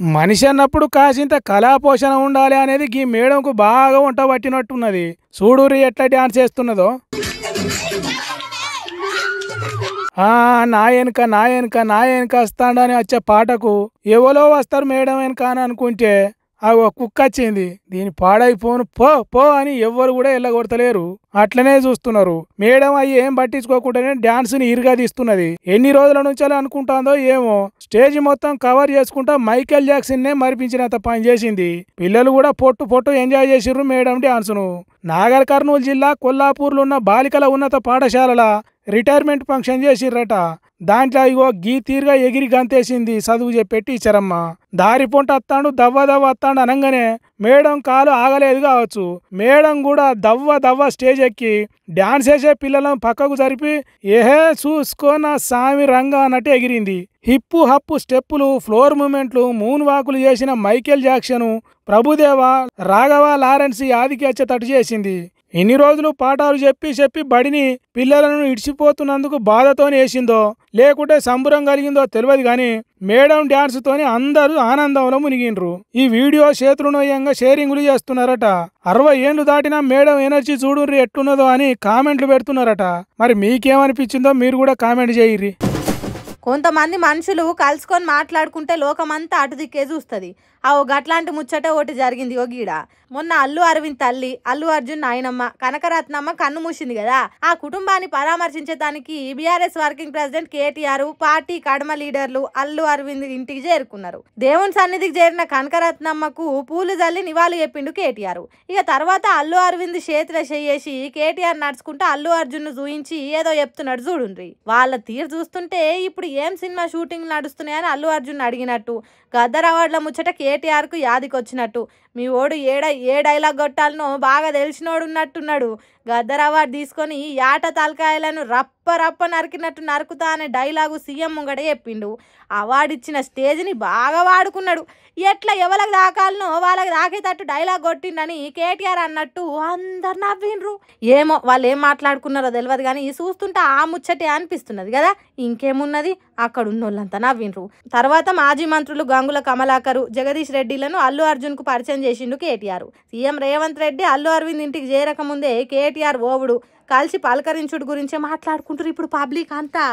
మనిషి అన్నప్పుడు కాసింత కళాపోషణ ఉండాలి అనేది ఈ మేడంకు బాగా వంట పట్టినట్టున్నది. చూడురి ఎట్లా డాన్స్ చేస్తున్నదో. నా వెనుక వస్తాడని వచ్చే పాటకు ఎవరో వస్తారు మేడం వెనుక అని అనుకుంటే ఆ కుక్క వచ్చింది. దీని పాడైపోను పో పో అని ఎవ్వరు కూడా ఎల్లగొడతలేరు. అట్లనే చూస్తున్నారు. మేడం అయ్యి ఏం పట్టించుకోకుండానే డాన్స్ ని ఇరుగా తీస్తున్నది. ఎన్ని రోజుల నుంచి అనుకుంటాందో ఏమో. స్టేజ్ మొత్తం కవర్ చేసుకుంటా మైకేల్ జాక్సన్ నే మరిపించినంత పని చేసింది. పిల్లలు కూడా పొట్టు ఎంజాయ్ చేసిర్రు మేడం డాన్స్ ను. నాగర్ కర్నూలు జిల్లా కొల్లాపూర్లో ఉన్న బాలికల ఉన్నత పాఠశాలల రిటైర్మెంట్ ఫంక్షన్ చేసిర్రట. దాంట్లో ఇగో గీ తీరుగా ఎగిరి గంతేసింది చదువు చెప్పే టీచరమ్మ. దారి పొంట అత్తాడు దవ్వ అత్తాడు అనగానే మేడం కాలు ఆగలేదు కావచ్చు. మేడం కూడా దవ్వ స్టేజ్ ఎక్కి డాన్స్ చేసే పిల్లలను పక్కకు జరిపి ఏహే చూసుకో నా సామి రంగా అన్నట్టు ఎగిరింది. హిప్పు హప్పు స్టెప్పులు, ఫ్లోర్ మూమెంట్లు, మూన్ వాకులు చేసిన మైకేల్ జాక్సన్, ప్రభుదేవ, రాఘవ లారెన్స్ ఆదికి వచ్చేటట్టు చేసింది. ఎన్ని రోజులు పాఠాలు చెప్పి బడిని పిల్లలను ఇడిచిపోతున్నందుకు బాధతోనే వేసిందో లేకుంటే సంబరం కలిగిందో తెలియదు కానీ మేడం డాన్స్ తోని అందరూ ఆనందంలో మునిగిండ్రు. ఈ వీడియో చేతులునోయంగా షేరింగులు చేస్తున్నారట. 60 ఏళ్లు దాటినా మేడం ఎనర్జీ చూడుర్రి ఎట్లున్నదో అని కామెంట్లు పెడుతున్నారట. మరి మీకేమనిపించిందో మీరు కూడా కామెంట్ చేయర్రి. కొంతమంది మనుషులు కలుసుకొని మాట్లాడుకుంటే లోకమంతా అటు దిక్కే చూస్తుంది. గట్లాంటి ముచ్చట ఒకటి జరిగింది గీడ. మొన్న అల్లు అరవింద్ తల్లి, అల్లు అర్జున్ నాయనమ్మ కనకరత్నమ్మ కన్ను మూసింది కదా. ఆ కుటుంబాన్ని పరామర్శించడానికి BRS working president KTR, party కడమ లీడర్లు అల్లు అరవింద్ ఇంటికి చేరుకున్నారు. దేవుని సన్నిధికి చేరిన కనకరత్నమ్మకు పూలు జల్లి నివాళులు చెప్పిండు కేటీఆర్. ఇక తర్వాత అల్లు అరవింద్ చేతిలో చేసి కేటీఆర్ నడుచుకుంటూ అల్లు అర్జున్ చూయించి ఏదో చెప్తున్నాడు చూడుండ్రి. వాళ్ళ తీరు చూస్తుంటే ఇప్పుడు ఏం సినిమా షూటింగ్ నడుస్తున్నాయని అల్లు అర్జున్ అడిగినట్టు, గద్దర్ అవార్డుల ముచ్చట కేటీఆర్ కు యాదికి వచ్చినట్టు, మీ ఓడు ఏ డైలాగ్ కొట్టాలనో బాగా తెలిసినోడు ఉన్నట్టున్నాడు. గద్దర్ అవార్డు తీసుకొని యాట తలకాయలను రప్ప నరికినట్టు నరుకుతా అనే డైలాగు సీఎం ముంగట చెప్పిండు. అవార్డు ఇచ్చిన స్టేజ్ని బాగా వాడుకున్నాడు. ఎట్లా ఎవరికి దాకాలనో వాళ్ళకి దాకేటట్టు డైలాగ్ కొట్టిండని కేటీఆర్ అన్నట్టు అందరు నవ్విండ్రు. ఏమో వాళ్ళు ఏం మాట్లాడుకున్నారో తెలియదు కానీ చూస్తుంటే ఆ ముచ్చటే అనిపిస్తున్నది కదా. ఇంకేమున్నది, అక్కడ ఉన్నోళ్ళంతా నవ్విండ్రు. తర్వాత మాజీ మంత్రులు గంగుల కమలాకరు, జగదీష్ రెడ్డిలను అల్లు అర్జున్ కు పరిచయం చేసిండు కేటీఆర్. సీఎం రేవంత్ రెడ్డి అల్లు అరవింద్ ఇంటికి చేరకముందే కేటీఆర్ ఓవుడు కలిసి పలకరించుడు గురించే మాట్లాడుకుంటారు ఇప్పుడు పబ్లిక్ అంతా.